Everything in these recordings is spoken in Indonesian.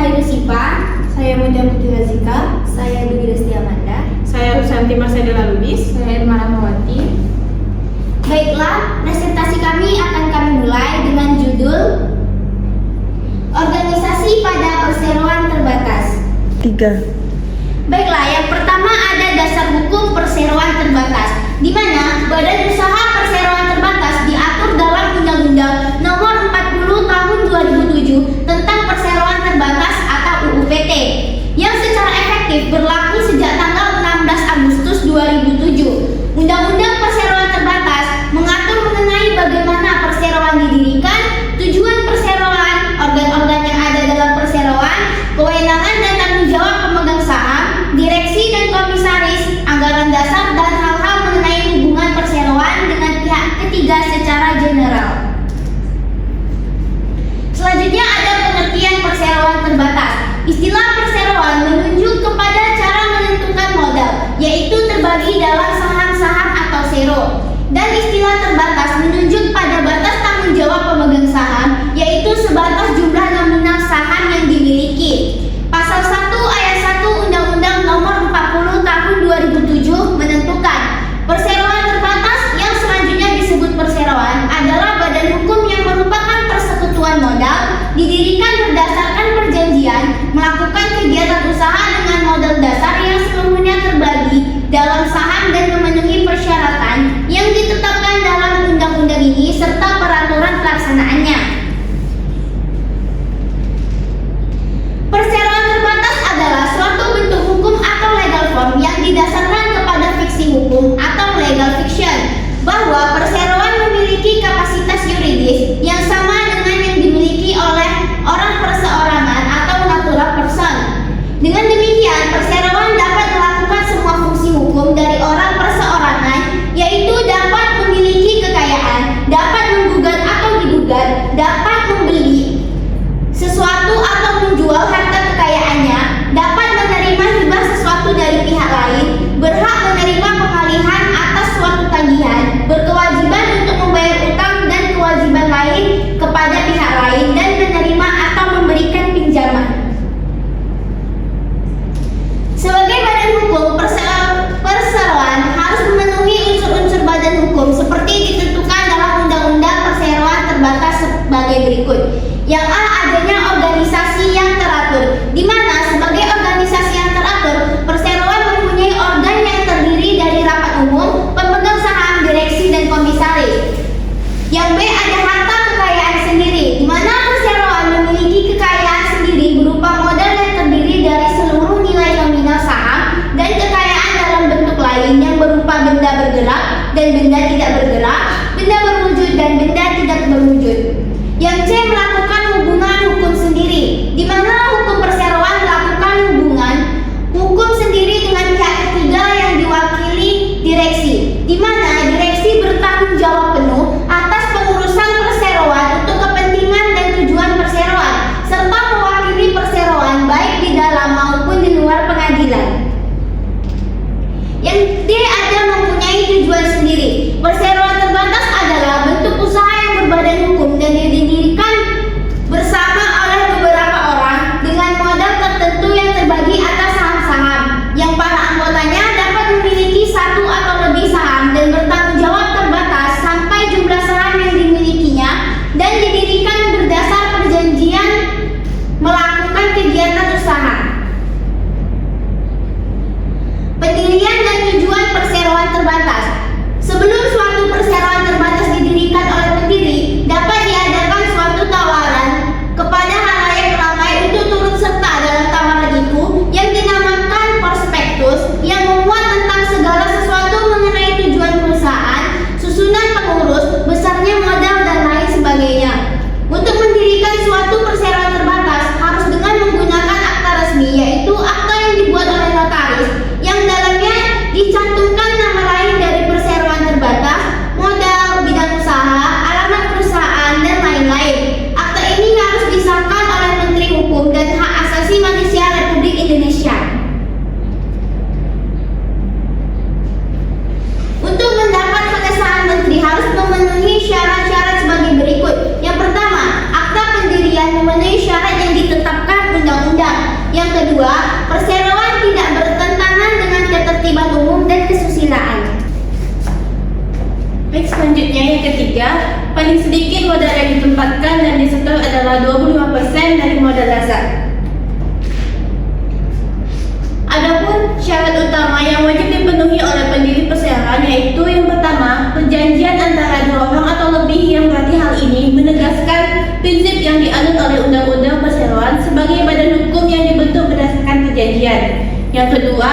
Haidu Sipa. Saya Muja Putri Razika. Saya Dwi Resti Amanda. Saya Husanti Marcela Lubis. Saya Irma Ramawati. Baiklah, presentasi kami akan kami mulai dengan judul Organisasi pada Perseroan Terbatas. 3. Baiklah, yang pertama ada dasar hukum perseroan terbatas, di mana Badan Usaha Perseroan Terbatas diatur dalam Undang-Undang Nomor 40 Tahun 2007 tentang Perseroan Terbatas atau UU PT, yang secara efektif berlaku sejak tanggal 16 Agustus 2007. Undang-Undang Perseroan Terbatas mengatur mengenai bagaimana perseroan didirikan, tujuan perseroan, organ-organ yang ada dalam perseroan, kewenangan dan tanggung jawab pemegang saham, direksi dan komisaris, anggaran dasar dan hal-hal mengenai hubungan perseroan dengan pihak ketiga secara general. Selanjutnya ada pengertian perseroan terbatas. Istilah perseroan menunjuk kepada cara menentukan modal, yaitu terbagi dalam saham-saham atau sero. Dan istilah terbatas menunjuk pada batas tanggung jawab pemegang saham, yaitu sebatas jumlah nominal saham yang dimiliki. Pasal 1 ayat 1 Undang-Undang Nomor 40 Tahun 2007 menentukan perseroan terbatas yang selanjutnya disebut perseroan adalah badan hukum yang merupakan persekutuan modal, didirikan berdasarkan perjanjian, melakukan kegiatan usaha dengan modal dasar yang seluruhnya terbagi dalam saham dan memenuhi persyaratan yang ditetapkan dalam undang-undang ini serta peraturan pelaksanaannya. Perseroan terbatas adalah suatu bentuk hukum atau legal form yang didasarkan kepada fiksi hukum atau legal fiction, bahwa perseroan memiliki kapasitas yuridis yang sama dengan yang dimiliki oleh orang perseorangan atau natural person. Dengan demikian, perseroan dapat melakukan semua fungsi hukum dari orang perseorangan, yaitu dapat memiliki kekayaan, dapat menggugat atau digugat, dapat membeli sesuatu atau menjual harta kekayaannya, dapat menerima hibah sesuatu dari pihak lain, berhak menerima pengalihan atas suatu tagihan, berkewajiban untuk membayar utang dan kewajiban lain kepada pihak lain, dan menerima atau memberikan pinjaman. Sebagai badan hukum, perseroan harus memenuhi unsur-unsur badan hukum seperti ditentukan dalam Undang-Undang Perseroan Terbatas sebagai berikut. Yang A, adanya organisasi yang teratur, di mana sebagai organisasi yang teratur, perseroan mempunyai organ yang terdiri dari rapat umum, pemegang saham, direksi, dan komisaris. Yang B, ada harta kekayaan sendiri, di mana perseroan memiliki kekayaan sendiri berupa modal yang terdiri dari seluruh nilai nominal saham dan kekayaan dalam bentuk lain yang berupa benda bergerak dan benda tidak bergerak, benda berwujud dan benda tidak berwujud. Yang C, melakukan hubungan hukum sendiri, di mana hukum perseroan melakukan hubungan hukum sendiri dengan pihak ketiga yang diwakili direksi, di mana direksi bertanggung jawab penuh atas pengurusan perseroan untuk kepentingan dan tujuan perseroan, serta mewakili perseroan baik di dalam maupun di luar pengadilan. Yang D, ada mempunyai tujuan sendiri. Perseroan terbatas adalah bentuk usaha yang berbadan hukum dan didirikan paling sedikit modal yang ditempatkan dan disetor adalah 25% dari modal dasar. Adapun syarat utama yang wajib dipenuhi oleh pendiri perseroan yaitu yang pertama, perjanjian antara dua orang atau lebih yang berarti hal ini menegaskan prinsip yang dianut oleh Undang-Undang Perseroan sebagai badan hukum yang dibentuk berdasarkan perjanjian. Yang kedua,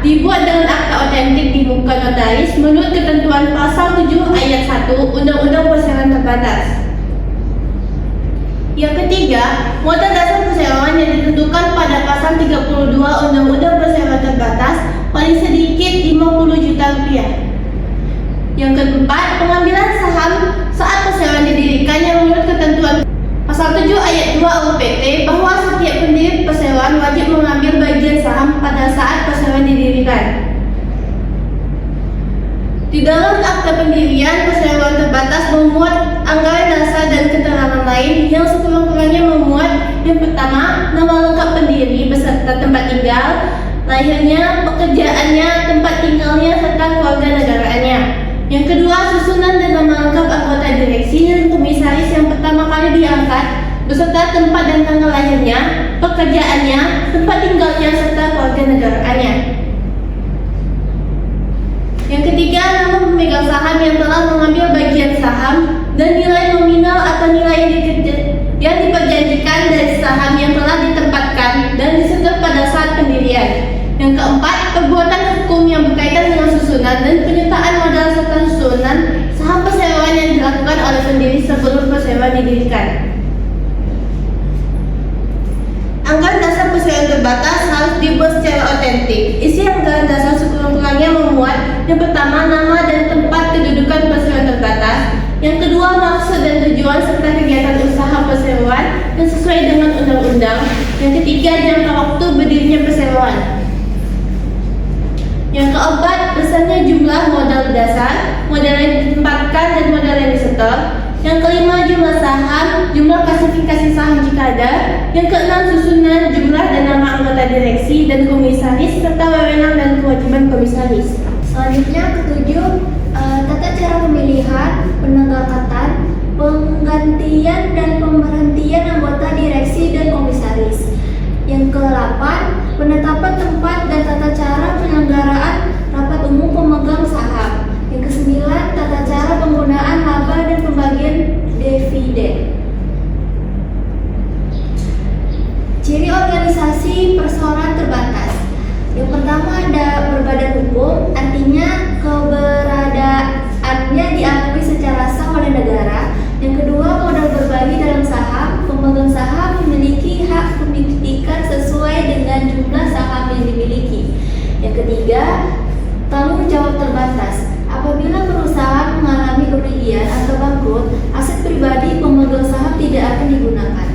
dibuat dengan akta otentik di muka notaris menurut ketentuan pasal 7 ayat 1 Undang-Undang Perseroan Terbatas. Yang ketiga, modal dasar perseroan yang ditentukan pada pasal 32 Undang-Undang Perseroan Terbatas paling sedikit 50 juta rupiah. Yang keempat, pengambilan saham saat perseroan didirikan yang menurut ketentuan pasal 7 ayat 2 UU PT bahwa setiap pendiri perseroan wajib mengambil bagian saham pada saat perseroan didirikan. Di dalam akta pendirian, perseroan terbatas memuat anggaran dasar dan keterangan lain yang sekurang-kurangnya memuat yang pertama, nama lengkap pendiri beserta tempat tinggal, lahirnya, pekerjaannya, tempat tinggalnya, serta keluarga negaraannya. Yang kedua, susunan dan nama lengkap anggota direksi dan komisaris yang pertama kali diangkat, beserta tempat dan tanggal lahirnya, pekerjaannya, tempat tinggalnya, serta keluarga negaraannya. Yang ketiga, nama pemegang saham yang telah mengambil bagian saham dan nilai nominal atau nilai yang diperjanjikan dari saham yang telah ditempatkan dan disetor pada saat pendirian. Yang keempat, perbuatan hukum yang berkaitan dengan susunan dan penyertaan modal serta susunan saham perseroan yang dilakukan oleh pendiri sebelum perseroan didirikan. Anggaran dasar perseroan terbatas harus dibuat secara otentik. Isi anggaran dasar sekurang-kurangnya memuat yang pertama, nama dan tempat kedudukan perseroan terbatas. Yang kedua, maksud dan tujuan serta kegiatan usaha perseroan yang sesuai dengan undang-undang. Yang ketiga, jangka waktu berdirinya perseroan. Yang keempat, besarnya jumlah modal dasar, modal yang ditempatkan dan modal yang disetor. Yang kelima, jumlah saham, jumlah klasifikasi saham jika ada. Yang keenam, susunan, jumlah dan nama anggota direksi dan komisaris serta wewenang dan kewajiban komisaris. Selanjutnya ketujuh, tata cara pemilihan, penenggakatan, penggantian dan pemberhentian anggota direksi dan komisaris. Yang ke-8, penetapan tempat dan tata cara penyelenggaraan rapat umum pemegang saham. Yang ke-9, tata cara penggunaan laba dan pembagian dividen. Ciri organisasi perseroan terbatas. Yang pertama ada berbadan hukum, artinya keberadaannya diakui secara sah oleh negara. Yang kedua, modal berbagi dalam saham, pemegang saham memiliki hak pemilikan sesuai dengan jumlah saham yang dimiliki. Yang ketiga, tanggung jawab terbatas. Apabila perusahaan mengalami kerugian atau bangkrut, aset pribadi pemegang saham tidak akan digunakan.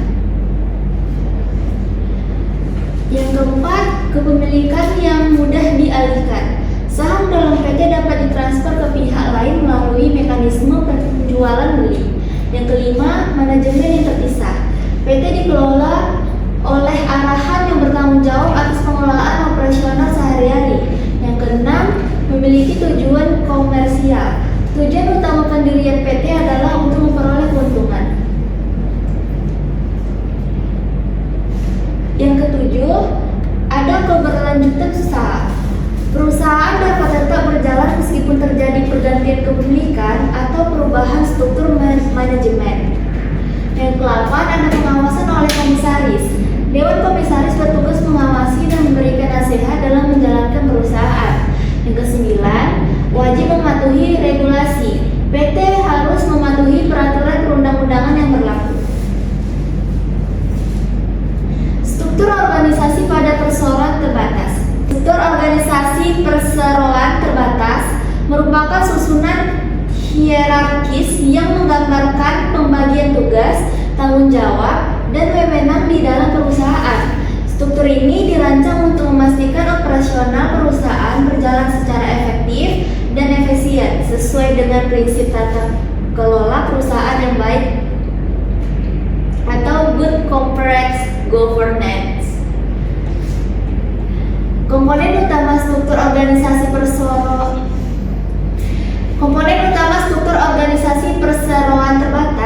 Yang keempat, kepemilikan yang mudah dialihkan. Saham dalam PT dapat ditransfer ke pihak lain melalui mekanisme penjualan beli. Yang kelima, manajemen yang terpisah. PT dikelola oleh arahan yang bertanggung jawab atas pengelolaan operasional sehari-hari. Yang keenam, memiliki tujuan komersial. Tujuan utama pendirian PT adalah untuk memperoleh keuntungan. Yang ketujuh, ada keberlanjutan usaha. Perusahaan dapat tetap berjalan meskipun terjadi pergantian kepemilikan atau perubahan struktur manajemen. Yang ke-8, ada pengawasan oleh komisaris. Dewan komisaris bertugas mengawasi dan memberikan nasihat dalam menjalankan perusahaan. Yang ke-9, wajib mematuhi regulasi. PT harus mematuhi peraturan perundang-undangan yang berlaku. Struktur organisasi pada perseroan terbatas. Struktur organisasi perseroan terbatas merupakan susunan hierarkis yang menggambarkan pembagian tugas, tanggung jawab, dan wewenang di dalam perusahaan. Struktur ini dirancang untuk memastikan operasional perusahaan berjalan secara efektif dan efisien sesuai dengan prinsip tata kelola perusahaan yang baik atau good corporate governance. Komponen utama struktur organisasi perseroan terbatas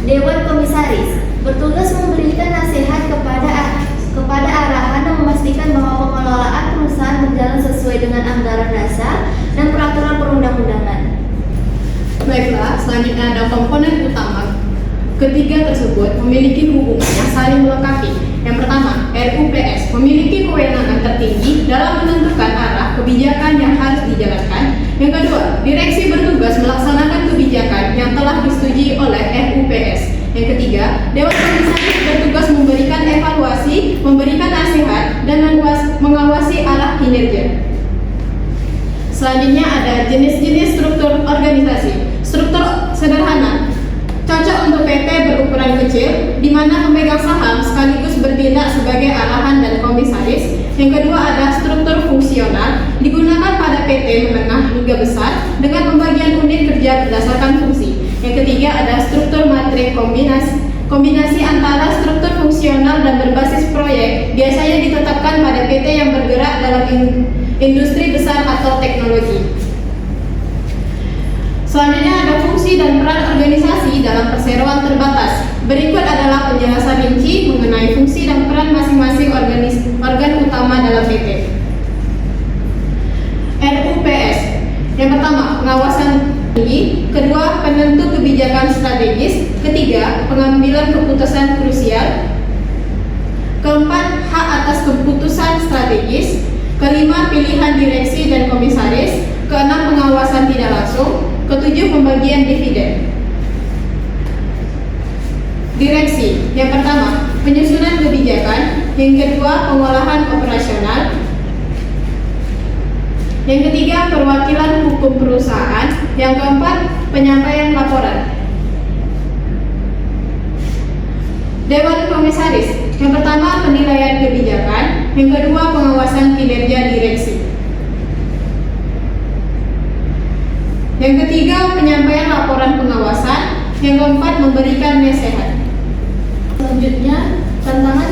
Dewan Komisaris bertugas memberikan nasihat kepada arahan dan memastikan bahwa pengelolaan perusahaan berjalan sesuai dengan anggaran dasar dan peraturan perundang-undangan. Baiklah, selanjutnya ada komponen utama. Ketiga tersebut memiliki hubungan yang saling melengkapi. Yang pertama, RUPS memiliki kewenangan tertinggi dalam menentukan arah kebijakan yang harus dijalankan. Yang kedua, direksi bertugas melaksanakan kebijakan yang telah disetujui oleh RUPS. Yang ketiga, Dewan Komisaris bertugas memberikan evaluasi, memberikan nasihat, dan mengawasi arah kinerja. Selanjutnya ada jenis-jenis struktur organisasi. Struktur sederhana cocok untuk PT berukuran kecil, di mana pemegang saham sekaligus bertindak sebagai arahan dan komisaris. Yang kedua ada struktur fungsional, digunakan pada PT menengah hingga besar dengan pembagian unit kerja berdasarkan fungsi. Yang ketiga ada struktur matrik kombinasi antara struktur fungsional dan berbasis proyek, biasanya ditetapkan pada PT yang bergerak dalam industri besar atau teknologi. Selanjutnya ada fungsi dan peran organisasi dalam perseroan terbatas. Berikut adalah penjelasan rinci mengenai fungsi dan peran masing-masing organ utama dalam PT. RUPS. Yang pertama, pengawasan tinggi. Kedua, penentu kebijakan strategis. Ketiga, pengambilan keputusan krusial. Keempat, hak atas keputusan strategis. Kelima, pilihan direksi dan komisaris. Keenam, pengawasan tidak langsung. Ketujuh, pembagian dividen. Direksi. Yang pertama, penyusunan kebijakan. Yang kedua, pengolahan operasional. Yang ketiga, perwakilan hukum perusahaan. Yang keempat, penyampaian laporan. Dewan Komisaris. Yang pertama, penilaian kebijakan. Yang kedua, pengawasan kinerja direksi. Yang ketiga, penyampaian laporan pengawasan. Yang keempat, memberikan nasihat. Selanjutnya, tantangan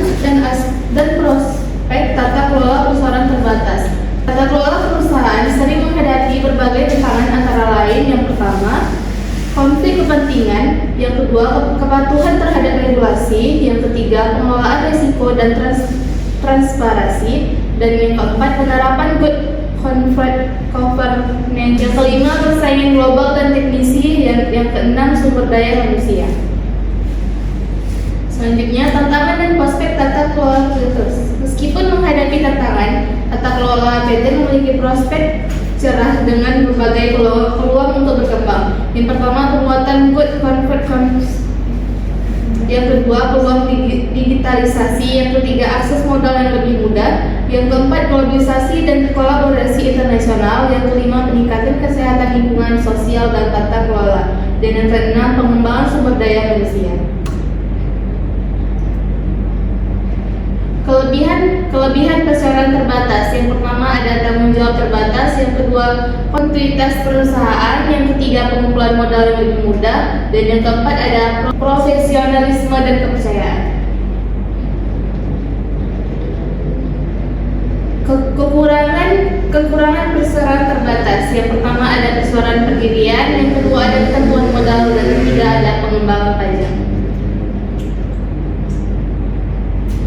dan prospek tata kelola perusahaan terbatas. Tata kelola perusahaan sering menghadapi berbagai tantangan antara lain. Yang pertama, konflik kepentingan. Yang kedua, kepatuhan terhadap regulasi. Yang ketiga, pengelolaan risiko dan transparansi. Dan yang keempat, penerapan good governance. Yang kelima, persaingan global dan teknisi. Yang keenam, sumber daya manusia. Selanjutnya, tantangan dan prospek tata kelola terus. Meskipun menghadapi tantangan, tata kelola PT memiliki prospek cerah dengan berbagai peluang untuk berkembang. Yang pertama, penguatan good governance. Yang kedua, peluang digitalisasi. Yang ketiga, akses modal yang lebih mudah. Yang keempat, globalisasi dan kolaborasi internasional. Yang kelima, peningkatan kesehatan lingkungan sosial dan tata kelola. Dan yang keenam, pengembangan sumber daya manusia. Kelebihan perseroan terbatas. Yang pertama ada tanggung jawab terbatas. Yang kedua, kontinuitas perusahaan. Yang ketiga, pengumpulan modal yang lebih mudah. Dan yang keempat ada profesionalisme dan kepercayaan. Kekurangan perseroan terbatas. Yang pertama ada perseroan pendirian. Yang kedua ada ketentuan modal. Dan yang ketiga ada pengembangan pajak.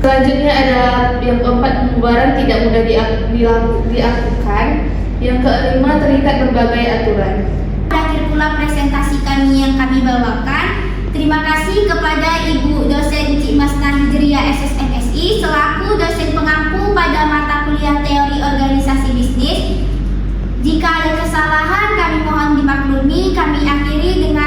Selanjutnya adalah yang keempat, pembubaran tidak mudah dilakukan. Yang kelima, terikat berbagai aturan. Akhir pula presentasi kami yang kami bawakan. Terima kasih kepada Ibu dosen Cik Masnah Hijriah SSMSI selaku dosen pengampu pada mata kuliah teori organisasi bisnis. Jika ada kesalahan kami mohon dimaklumi. Kami akhiri dengan